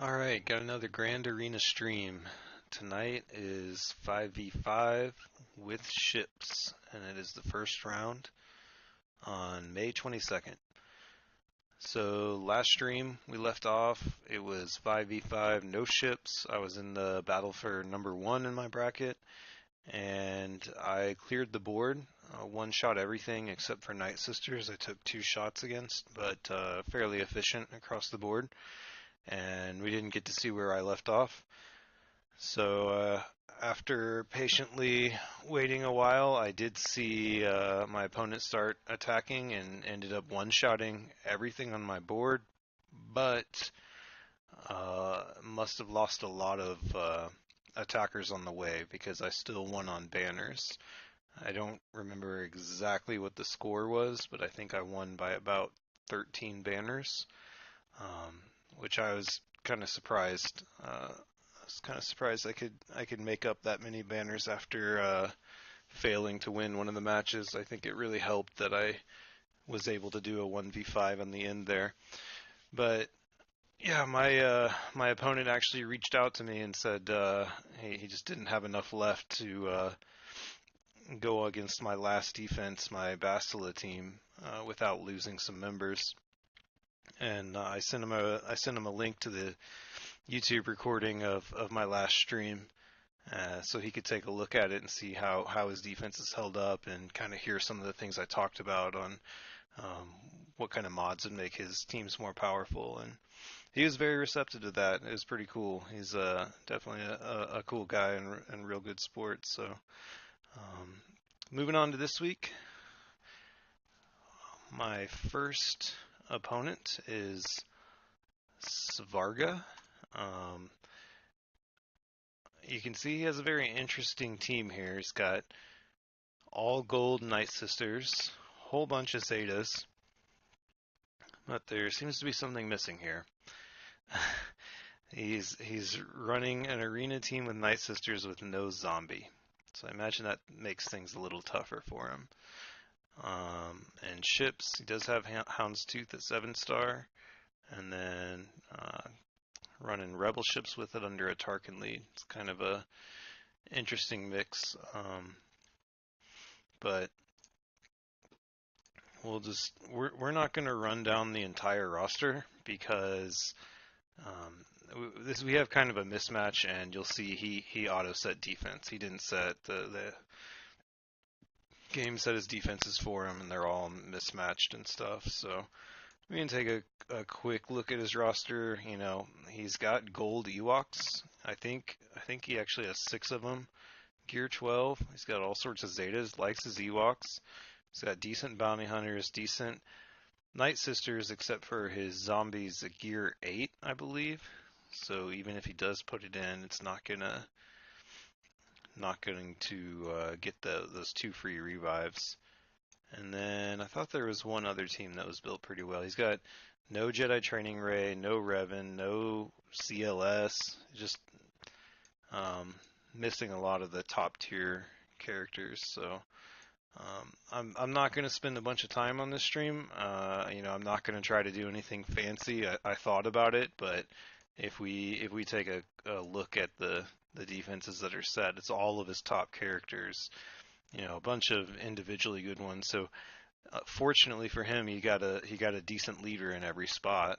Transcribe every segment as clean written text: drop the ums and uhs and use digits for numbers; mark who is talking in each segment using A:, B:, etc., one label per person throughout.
A: Alright, got another Grand Arena stream. Tonight is 5v5 with ships, and it is the first round on May 22nd. So last stream we left off, it was 5v5, no ships. I was in the battle for number 1 in my bracket, and I cleared the board. One-shot everything except for Night Sisters I took 2 shots against, but fairly efficient across the board. And we didn't get to see where I left off. So after patiently waiting a while, I did see my opponent start attacking and ended up one-shotting everything on my board, but must have lost a lot of attackers on the way because I still won on banners. I don't remember exactly what the score was, but I think I won by about 13 banners. Which I was kind of surprised. I could make up that many banners after failing to win one of the matches. I think it really helped that I was able to do a 1v5 on the end there. But yeah, my opponent actually reached out to me and said he just didn't have enough left to go against my last defense, my Bastila team, without losing some members. And I sent him a link to the YouTube recording of my last stream, so he could take a look at it and see how his defense is held up and kind of hear some of the things I talked about on what kind of mods would make his teams more powerful. And he was very receptive to that. It was pretty cool. He's definitely a cool guy and real good sport. So moving on to this week, my first opponent is SWGOH. You can see he has a very interesting team here. He's got all gold Night Sisters, whole bunch of Zetas, but there seems to be something missing here. He's running an arena team with Night Sisters with no zombie, so I imagine that makes things a little tougher for him. And ships, he does have Houndstooth at 7-star, and then running rebel ships with it under a Tarkin lead. It's kind of a interesting mix, but we're not going to run down the entire roster because we have kind of a mismatch, and you'll see he auto set defense. He didn't set the game set his defenses for him, and they're all mismatched and stuff. So we can take a quick look at his roster. You know, he's got gold Ewoks. I think he actually has 6 of them. Gear 12. He's got all sorts of Zetas. Likes his Ewoks. He's got decent bounty hunters, decent Night Sisters, except for his zombies. A Gear 8, I believe. So even if he does put it in, it's not going to get those 2 free revives. And then I thought there was one other team that was built pretty well. He's got no Jedi Training Ray, no Revan, no CLS, just missing a lot of the top tier characters. So I'm not going to spend a bunch of time on this stream. I'm not going to try to do anything fancy. I thought about it, but if we take a look at the defenses that are set, it's all of his top characters. A bunch of individually good ones. So fortunately for him, he got a decent leader in every spot.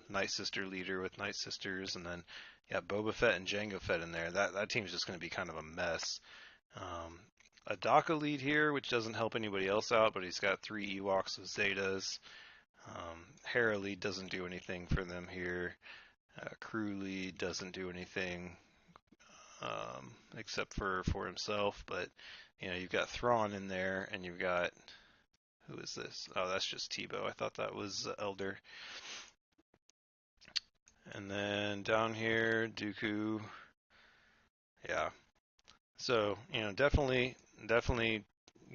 A: Night Sister leader with Night Sisters, and then Boba Fett and Jango Fett in there. That team's just going to be kind of a mess. A Daka lead here, which doesn't help anybody else out, but he's got 3 Ewoks with Zetas. Hera lead doesn't do anything for them here. Crew lead doesn't do anything except for himself, but you've got Thrawn in there, and you've got, who is this? Oh, that's just Tebow. I thought that was Elder. And then down here, Dooku. Yeah. So, definitely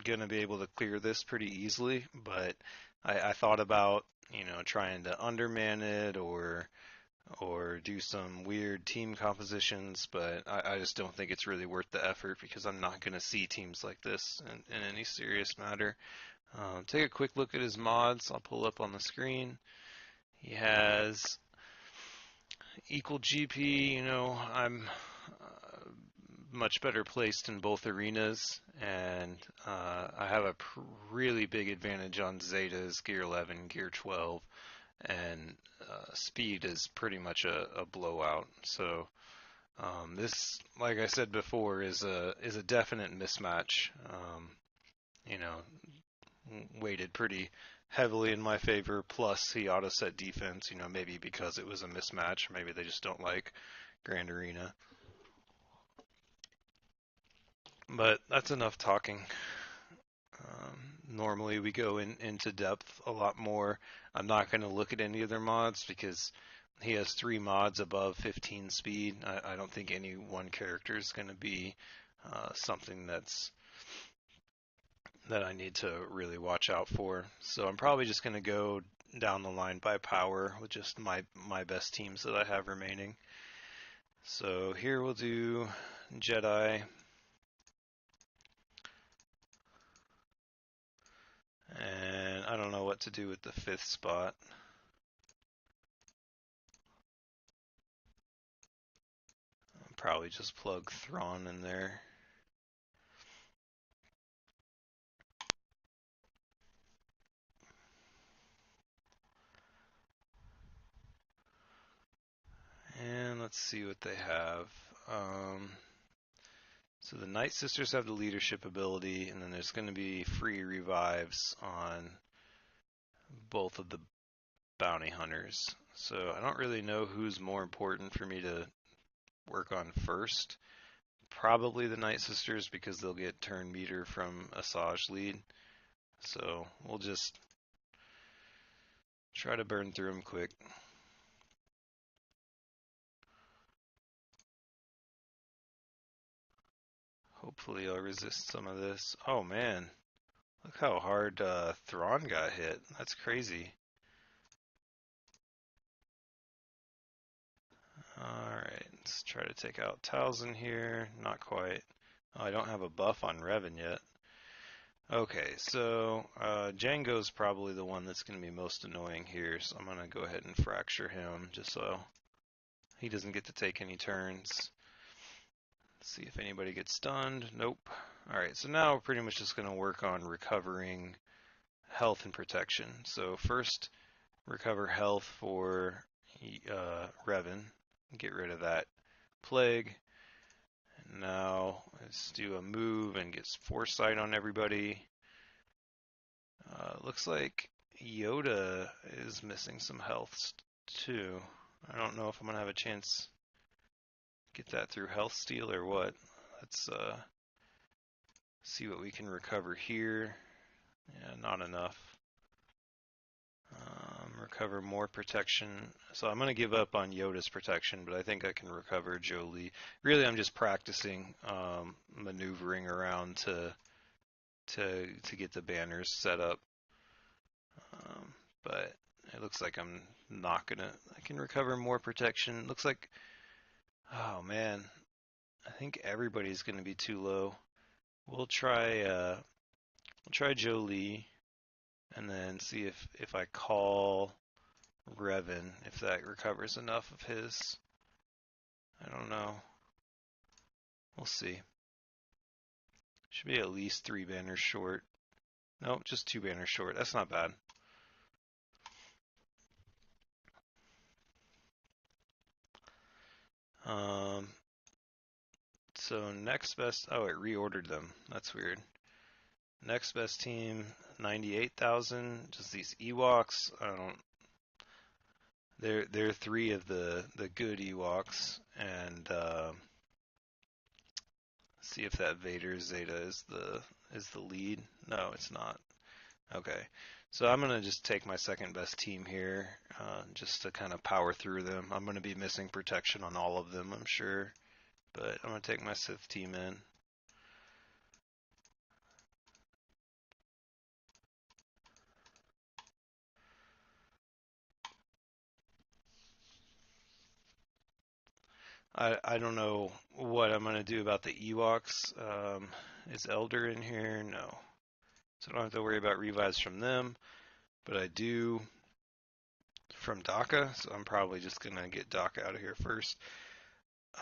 A: gonna be able to clear this pretty easily, but I thought about, trying to underman it or do some weird team compositions, but I just don't think it's really worth the effort because I'm not going to see teams like this in any serious matter. Take a quick look at his mods. I'll pull up on the screen. He has equal GP, I'm much better placed in both arenas, and I have a really big advantage on Zetas, Gear 11, Gear 12, and speed is pretty much a blowout. So this, like I said before, is a definite mismatch. You know, weighted pretty heavily in my favor. Plus, he auto set defense. Maybe because it was a mismatch, or maybe they just don't like Grand Arena. But that's enough talking. Normally we go into depth a lot more. I'm not going to look at any of their mods because he has 3 mods above 15 speed. I don't think any one character is going to be something that I need to really watch out for. So I'm probably just going to go down the line by power with just my best teams that I have remaining. So here we'll do Jedi. And I don't know what to do with the 5th spot. I'll probably just plug Thrawn in there. And let's see what they have. So the Night Sisters have the leadership ability, and then there's going to be free revives on both of the bounty hunters. So I don't really know who's more important for me to work on first. Probably the Night Sisters because they'll get turn meter from Asajj lead. So we'll just try to burn through them quick. Hopefully I'll resist some of this. Oh man, look how hard Thrawn got hit. That's crazy. Alright, let's try to take out Talzin here. Not quite. Oh, I don't have a buff on Revan yet. Okay, so Jango's probably the one that's going to be most annoying here, so I'm going to go ahead and fracture him just so he doesn't get to take any turns. Let's see if anybody gets stunned. Nope. Alright, so now we're pretty much just going to work on recovering health and protection. So first, recover health for Revan. Get rid of that plague. And now let's do a move and get foresight on everybody. Looks like Yoda is missing some health too. I don't know if I'm gonna have a chance to get that through health steal or what. Let's see what we can recover here. Yeah, not enough. Recover more protection. So I'm going to give up on Yoda's protection, but I think I can recover Jolee. Really, I'm just practicing maneuvering around to get the banners set up. But it looks like I'm not gonna. I can recover more protection. Looks like, oh man, I think everybody's gonna be too low. We'll try Jolee, and then see if I call Revan, if that recovers enough of his. I don't know. We'll see. Should be at least 3 banners short. No, just 2 banners short. That's not bad. So next best. Oh, it reordered them. That's weird. Next best team, 98,000. Just these Ewoks. I don't. They're 3 of the good Ewoks, and see if that Vader Zeta is the lead. No, it's not. Okay, so I'm gonna just take my second best team here, just to kind of power through them. I'm gonna be missing protection on all of them, I'm sure, but I'm gonna take my Sith team in. I don't know what I'm gonna do about the Ewoks. Is Elder in here? No. So I don't have to worry about revives from them, but I do from Daka, so I'm probably just gonna get Daka out of here first.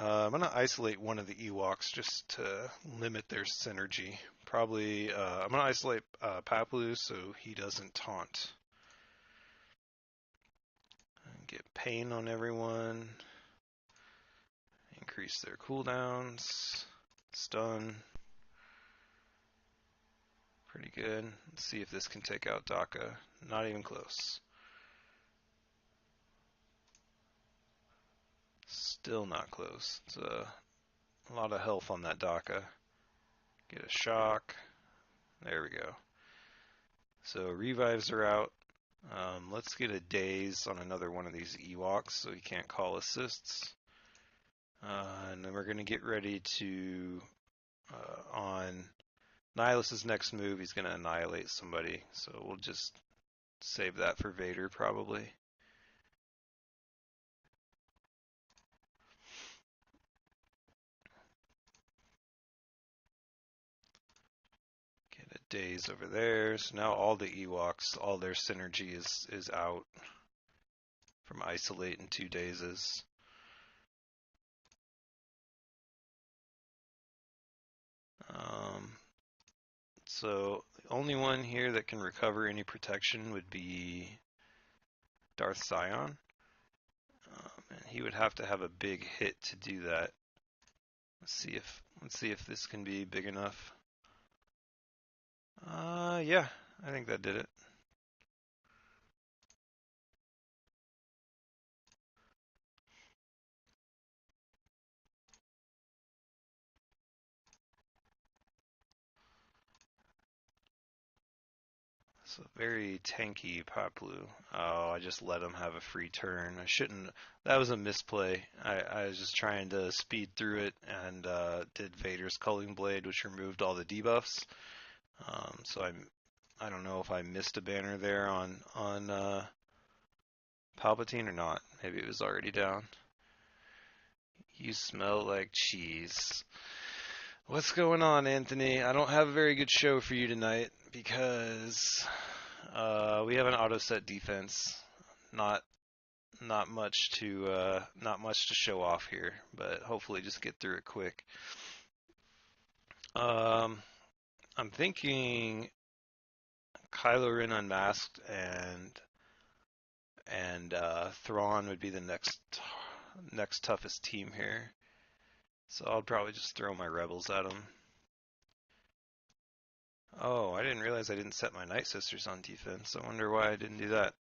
A: I'm gonna isolate one of the Ewoks just to limit their synergy. Probably, I'm gonna isolate Paploo so he doesn't taunt. And get pain on everyone. Increase their cooldowns. Stun. Pretty good. Let's see if this can take out Daka. Not even close. Still not close. It's a lot of health on that Daka. Get a shock. There we go. So revives are out. Let's get a daze on another one of these Ewoks so he can't call assists. And then we're going to get ready to, on Nihilus's next move, he's going to annihilate somebody. So we'll just save that for Vader probably. Get a daze over there. So now all the Ewoks, all their synergy is out from isolate and 2 dazes. So the only one here that can recover any protection would be Darth Sion. And he would have to have a big hit to do that. Let's see if this can be big enough. Yeah, I think that did it. So very tanky Paploo. Oh, I just let him have a free turn. I shouldn't. That was a misplay. I was just trying to speed through it and did Vader's Culling Blade, which removed all the debuffs. So I don't know if I missed a banner there on Palpatine or not. Maybe it was already down. You smell like cheese. What's going on, Anthony? I don't have a very good show for you tonight because we have an auto set defense. Not much to show off here, but hopefully just get through it quick. I'm thinking Kylo Ren unmasked and Thrawn would be the next toughest team here. So I'll probably just throw my rebels at them. Oh, I didn't realize I didn't set my Night Sisters on defense. I wonder why I didn't do that.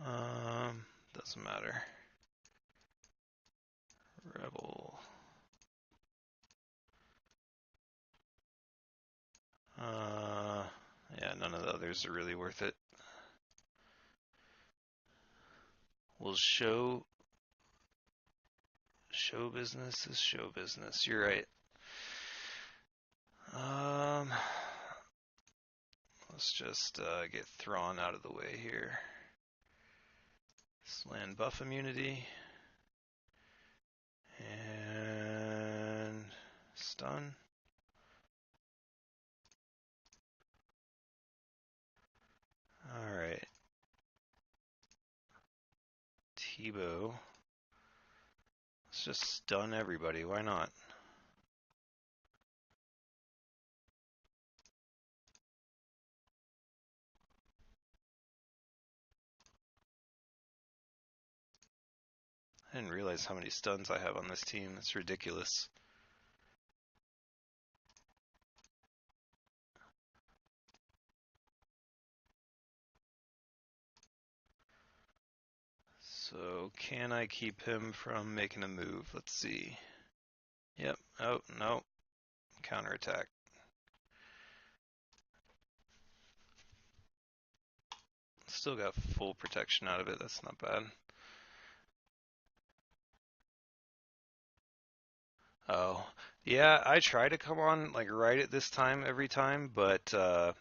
A: Doesn't matter. Rebel. Yeah, none of the others are really worth it. We'll show business is show business. You're right. Let's just get Thrawn out of the way here. Slan buff immunity. And stun. Alright. Tebow. Let's just stun everybody. Why not? I didn't realize how many stuns I have on this team. It's ridiculous. So can I keep him from making a move? Let's see. Yep. Oh, no. Counterattack. Still got full protection out of it. That's not bad. Oh, yeah, I try to come on like right at this time every time, but a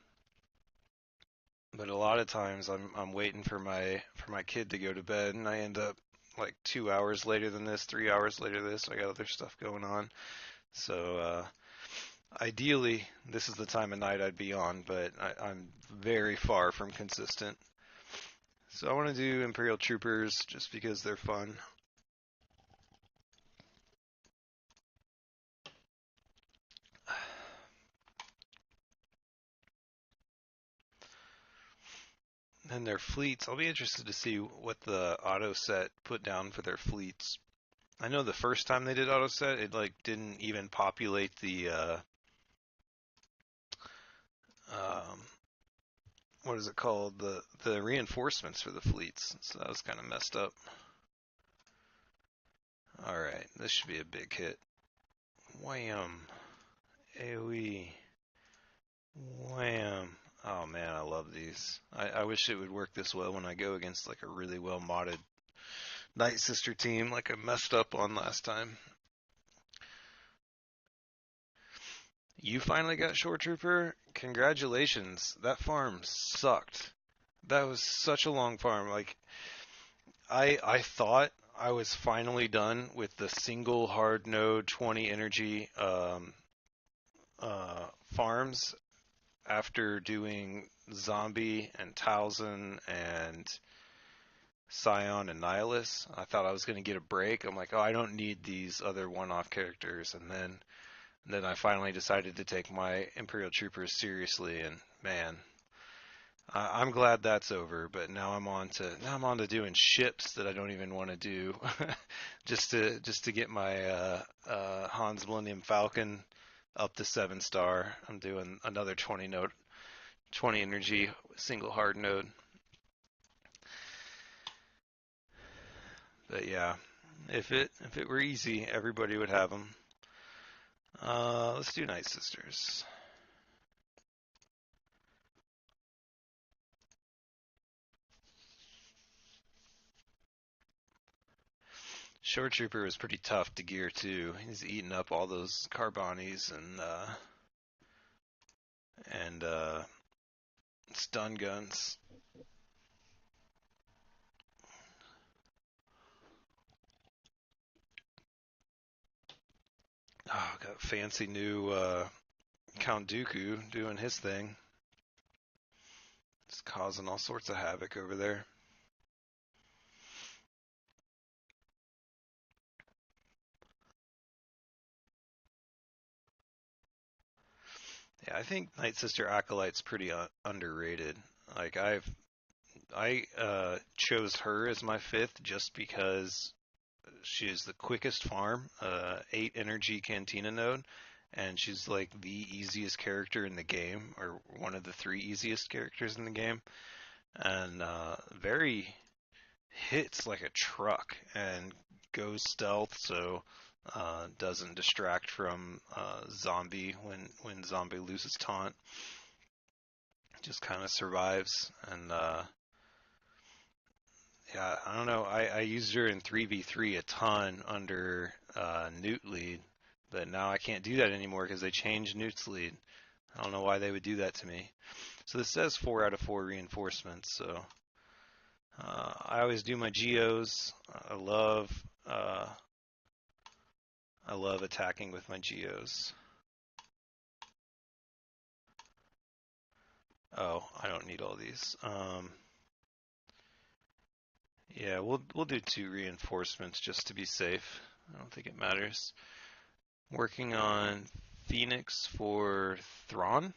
A: lot of times I'm waiting for my kid to go to bed, and I end up like 2 hours later than this, 3 hours later than this. I got other stuff going on. So ideally, this is the time of night I'd be on, but I'm very far from consistent. So I want to do Imperial Troopers just because they're fun. And their fleets, I'll be interested to see what the auto set put down for their fleets. I know the first time they did auto set, it like didn't even populate the um, what is it called? The reinforcements for the fleets. So that was kind of messed up. All right, this should be a big hit. Wham! AoE. Wham! Oh man, I love these. I wish it would work this well when I go against like a really well modded Night Sister team like I messed up on last time. You finally got Shore Trooper? Congratulations. That farm sucked. That was such a long farm. Like I thought I was finally done with the single hard node 20 energy farms after doing Zombie and Talzin and Scion and Nihilus. I thought I was going to get a break. I'm like, oh, I don't need these other one-off characters. And then I finally decided to take my Imperial Troopers seriously. And man, I'm glad that's over. But now I'm on to doing ships that I don't even want to do, just to get my Hans Millennium Falcon up to 7-star. I'm doing another 20 energy single hard node. But yeah, if it were easy, everybody would have them. Let's do Night Sisters. Shore Trooper was pretty tough to gear too. He's eating up all those Carbonis and stun guns. Oh, got fancy new Count Dooku doing his thing. It's causing all sorts of havoc over there. Yeah, I think Night Sister Acolyte's pretty underrated. Like I chose her as my 5th just because she is the quickest farm, 8 energy Cantina node, and she's like the easiest character in the game, or one of the 3 easiest characters in the game, and very hits like a truck and goes stealth, so doesn't distract from Zombie when Zombie loses taunt. Just kind of survives, and yeah, I don't know. I used her in 3v3 a ton under Newt lead, but now I can't do that anymore because they changed Newt's lead. I don't know why they would do that to me. So this says 4 out of 4 reinforcements. So I always do my geos. I love attacking with my geos. Oh, I don't need all these. Yeah, we'll do 2 reinforcements just to be safe. I don't think it matters. Working on Phoenix for Thrawn,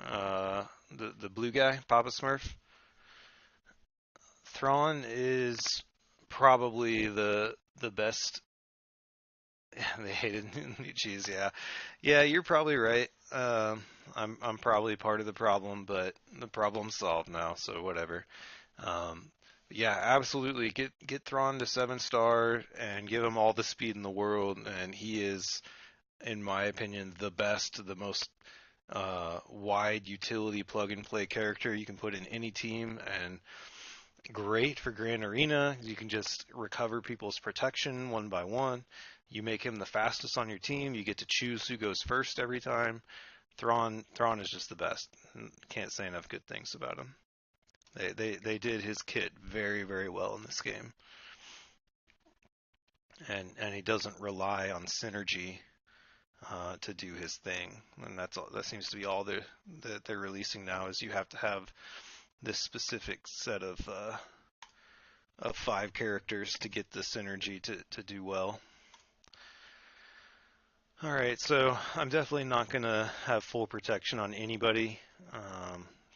A: the blue guy, Papa Smurf. Thrawn is probably the best. They hated new cheese, yeah, yeah. You're probably right. I'm probably part of the problem, but the problem's solved now, so whatever. Um, yeah, absolutely. Get Thrawn to 7-star and give him all the speed in the world, and he is, in my opinion, the best, the most wide utility plug and play character you can put in any team, and great for Grand Arena. You can just recover people's protection one by one. You make him the fastest on your team. You get to choose who goes first every time. Thrawn is just the best. Can't say enough good things about him. They did his kit very, very well in this game, and he doesn't rely on synergy to do his thing, and that's all. That seems to be all that they're releasing now. Is you have to have this specific set of of 5 characters to get the synergy to do well. Alright, so I'm definitely not going to have full protection on anybody.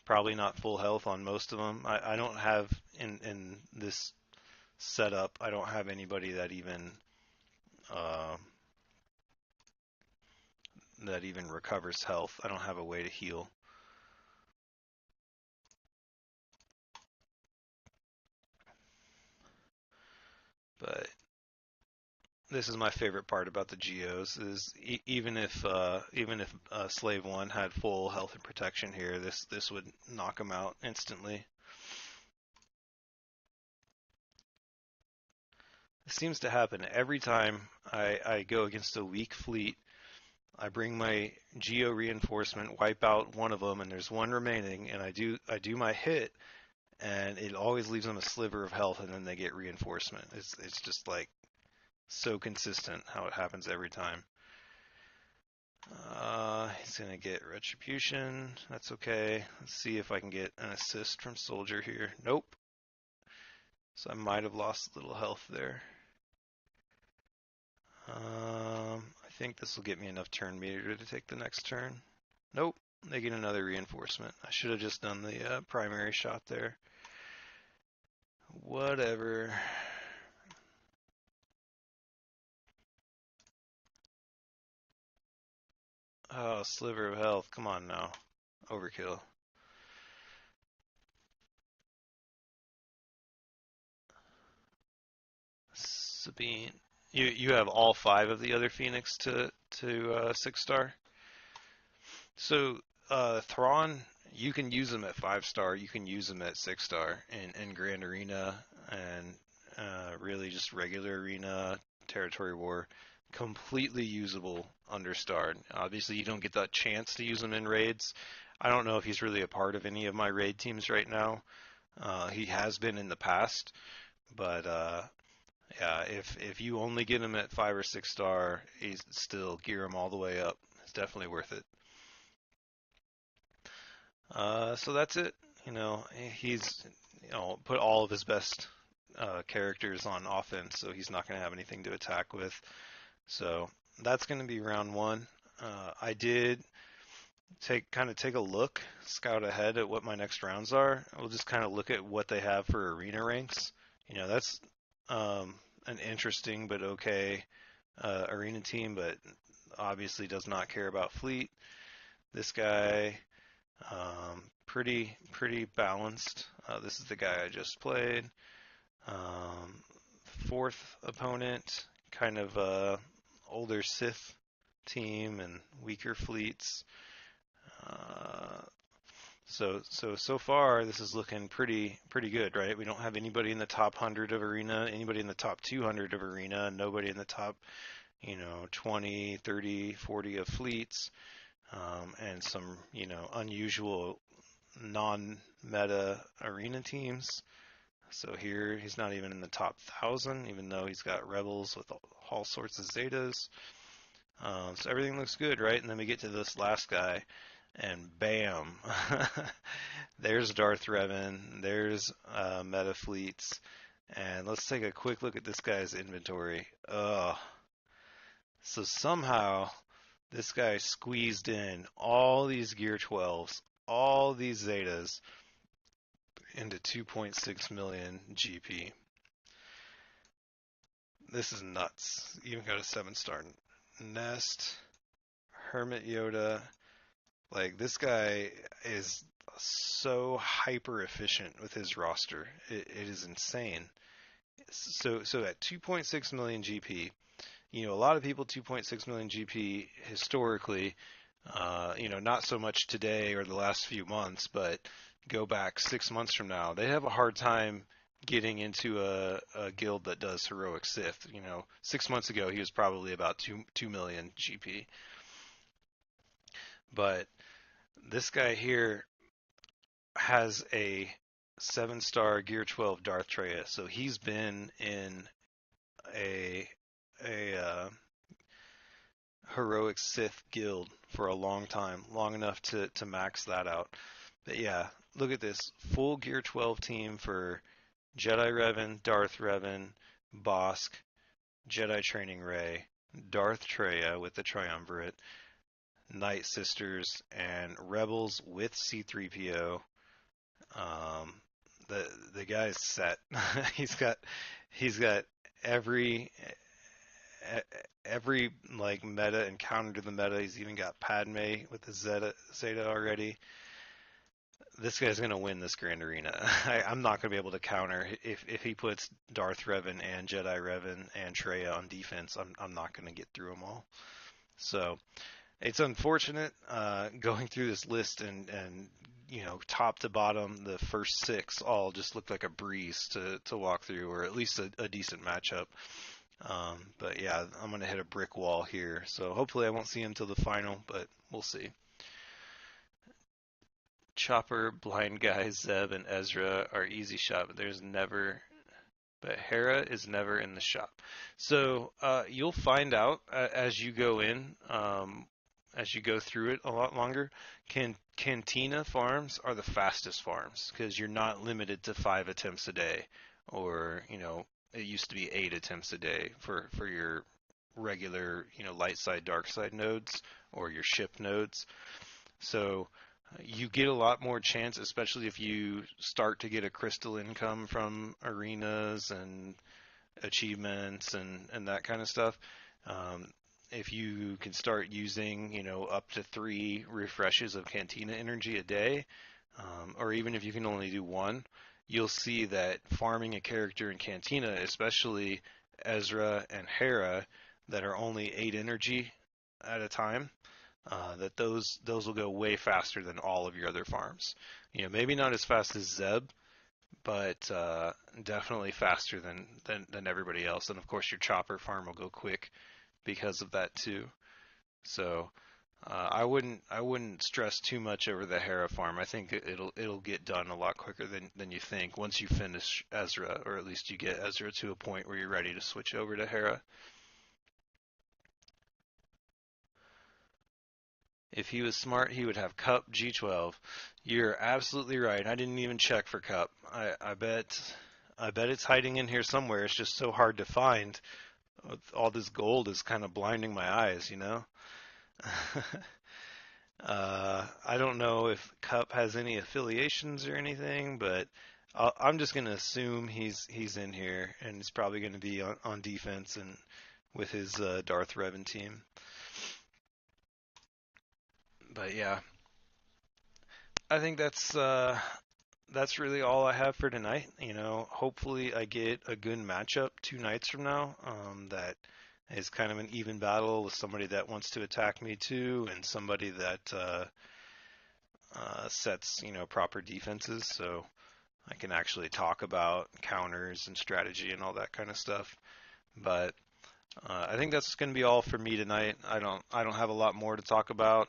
A: Probably not full health on most of them. I don't have, in this setup, I don't have anybody uh, that even recovers health. I don't have a way to heal. But this is my favorite part about the Geos is even if Slave One had full health and protection here, this would knock him out instantly. It seems to happen every time I go against a weak fleet. I bring my Geo reinforcement, wipe out one of them, and there's one remaining, and I do my hit, and it always leaves them a sliver of health, and then they get reinforcement. It's just like so consistent how it happens every time. He's gonna get retribution. That's okay. Let's see if I can get an assist from Soldier here. Nope. So I might have lost a little health there. I think this will get me enough turn meter to take the next turn. Nope. They get another reinforcement. I should have just done the primary shot there. Whatever. Oh, sliver of health. Come on now. Overkill. Sabine. You have all 5 of the other Phoenix to 6-star. So Thrawn, you can use them at 5-star. You can use them at 6-star in Grand Arena and really just regular arena, territory war. Completely usable understarred. Obviously, you don't get that chance to use them in raids. I don't know if he's really a part of any of my raid teams right now. He has been in the past, but yeah, if you only get him at 5 or 6-star, he's still gear him all the way up. It's definitely worth it. So that's it. He's put all of his best characters on offense, so he's not going to have anything to attack with. So that's going to be round 1. I did take a look, scout ahead at what my next rounds are. We'll just kind of look at what they have for arena ranks. That's an interesting but okay arena team, but obviously does not care about fleet. This guy, pretty balanced. This is the guy I just played. 4th opponent, kind of older Sith team and weaker fleets. So far this is looking pretty good, right? We don't have anybody in the top 100 of arena, anybody in the top 200 of arena, nobody in the top 20, 30, 40 of fleets, and some unusual non-meta arena teams. So here he's not even in the top 1,000, even though he's got rebels with all sorts of zetas. So everything looks good, right? And then we get to this last guy, and bam, there's Darth Revan, there's meta fleets, and let's take a quick look at this guy's inventory. Ugh. So somehow this guy squeezed in all these Gear 12s, all these Zetas into 2.6 million GP. This is nuts. Even got a 7-star Nest, Hermit Yoda. Like, this guy is so hyper efficient with his roster. It is insane. So at 2.6 million GP, a lot of people 2.6 million GP historically, not so much today or the last few months, but go back 6 months from now, they have a hard time getting into a guild that does heroic Sith. 6 months ago he was probably about 2 million GP. But this guy here has a 7-star Gear 12 Darth Traya, so he's been in a heroic Sith guild for a long time, long enough to max that out. But yeah, look at this full Gear 12 team for Jedi Revan, Darth Revan, Bosk, Jedi Training Ray, Darth Traya with the Triumvirate, Night Sisters, and Rebels with C-3PO. Um, the guy's set. he's got he's got every every like meta and counter to the meta. He's even got Padme with the Zeta already. This guy's gonna win this Grand Arena. I'm not gonna be able to counter if he puts Darth Revan and Jedi Revan and Traya on defense. I'm not gonna get through them all. So it's unfortunate going through this list and top to bottom the first six all just look like a breeze to walk through, or at least a decent matchup. But yeah, I'm going to hit a brick wall here. So hopefully I won't see him till the final, but we'll see. Chopper, Blind Guy, Zeb, and Ezra are easy shot, but Hera is never in the shop. So you'll find out as you go in, as you go through it a lot longer. Cantina farms are the fastest farms because you're not limited to 5 attempts a day, or it used to be 8 attempts a day for your regular light side dark side nodes or your ship nodes. So you get a lot more chance, especially if you start to get a crystal income from arenas and achievements and that kind of stuff. If you can start using, up to 3 refreshes of Cantina energy a day, or even if you can only do 1, you'll see that farming a character in Cantina, especially Ezra and Hera, that are only 8 energy at a time, that those will go way faster than all of your other farms. Maybe not as fast as Zeb, but definitely faster than everybody else. And of course, your chopper farm will go quick because of that too. So I wouldn't stress too much over the Hera farm. I think it'll get done a lot quicker than you think once you finish Ezra, or at least you get Ezra to a point where you're ready to switch over to Hera. If he was smart, he would have Cup G12. You're absolutely right. I didn't even check for Cup. I bet it's hiding in here somewhere. It's just so hard to find. All this gold is kind of blinding my eyes. I don't know if Cup has any affiliations or anything, but I'm just gonna assume he's in here, and he's probably gonna be on defense and with his Darth Revan team. But yeah, I think that's really all I have for tonight. Hopefully I get a good matchup 2 nights from now. That is kind of an even battle with somebody that wants to attack me too, and somebody that sets proper defenses, so I can actually talk about counters and strategy and all that kind of stuff. But I think that's going to be all for me tonight. I don't have a lot more to talk about.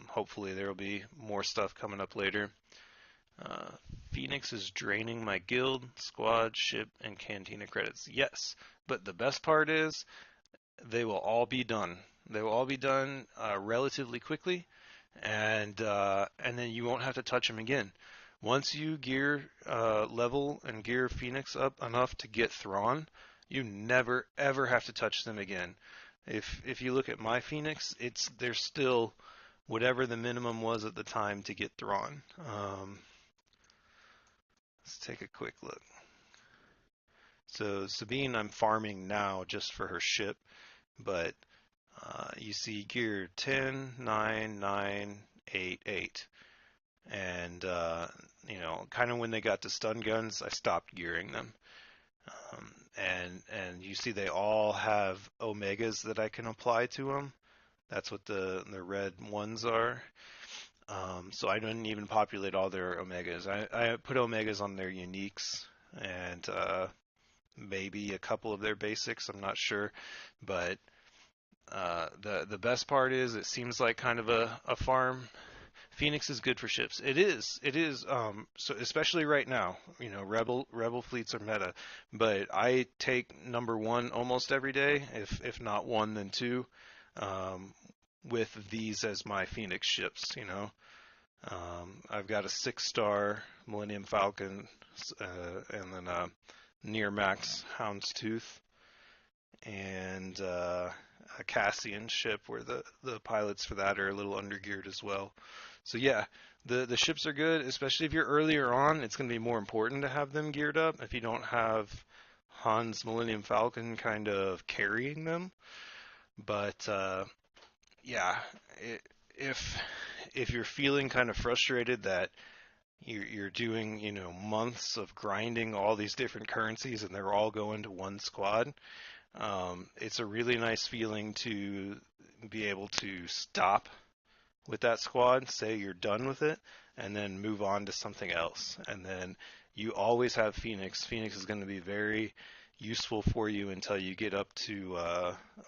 A: Hopefully there will be more stuff coming up later. Phoenix is draining my guild, squad, ship, and cantina credits. Yes, but the best part is they will all be done. They will all be done relatively quickly, and then you won't have to touch them again. Once you gear level and gear Phoenix up enough to get Thrawn, you never ever have to touch them again. If you look at my Phoenix, there's still whatever the minimum was at the time to get Thrawn. Let's take a quick look. So Sabine, I'm farming now just for her ship, but you see gear 10, 9, 9, 8, 8. And, kind of when they got to stun guns, I stopped gearing them. And you see they all have Omegas that I can apply to them. That's what the red ones are. So I didn't even populate all their Omegas. I put Omegas on their uniques and maybe a couple of their basics. I'm not sure. But the best part is it seems like kind of a farm. Phoenix is good for ships. It is. So especially right now, Rebel fleets are meta, but I take number 1 almost every day, if not 1 then 2, with these as my Phoenix ships. I've got a 6-star Millennium Falcon and then near max houndstooth, and a Cassian ship where the pilots for that are a little undergeared as well. So yeah, the ships are good, especially if you're earlier on. It's going to be more important to have them geared up if you don't have Han's Millennium Falcon kind of carrying them. But yeah, if if you're feeling kind of frustrated that you're doing, months of grinding all these different currencies and they're all going to one squad, it's a really nice feeling to be able to stop with that squad, say you're done with it, and then move on to something else. And then you always have Phoenix. Phoenix is going to be very useful for you until you get up to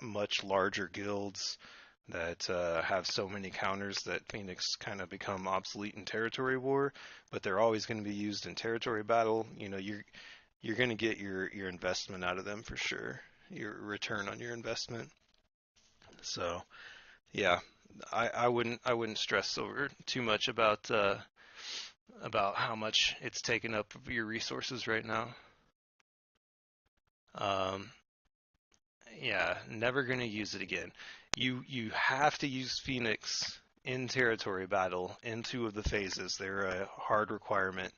A: much larger guilds that have so many counters that Phoenix kind of become obsolete in territory war, but they're always going to be used in territory battle. You're going to get your investment out of them for sure, your return on your investment. So yeah, I wouldn't stress over too much about how much it's taken up of your resources right now. Um, yeah, never gonna use it again. You have to use Phoenix in territory battle in two of the phases. They're a hard requirement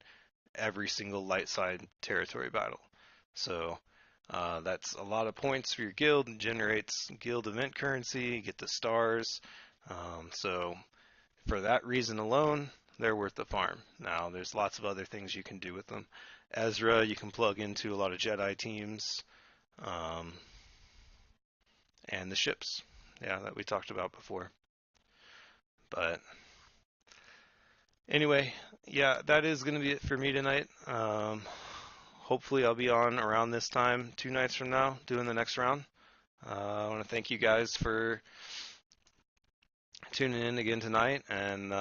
A: every single light side territory battle. So that's a lot of points for your guild. It generates guild event currency, get the stars. So for that reason alone, they're worth the farm. Now, there's lots of other things you can do with them. Ezra, you can plug into a lot of Jedi teams, um, and the ships, yeah, that we talked about before. But anyway, yeah, that is going to be it for me tonight. Hopefully, I'll be on around this time 2 nights from now doing the next round. I want to thank you guys for tuning in again tonight and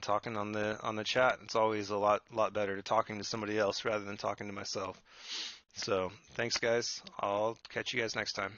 A: talking on the chat. It's always a lot better to talking to somebody else rather than talking to myself. So thanks, guys. I'll catch you guys next time.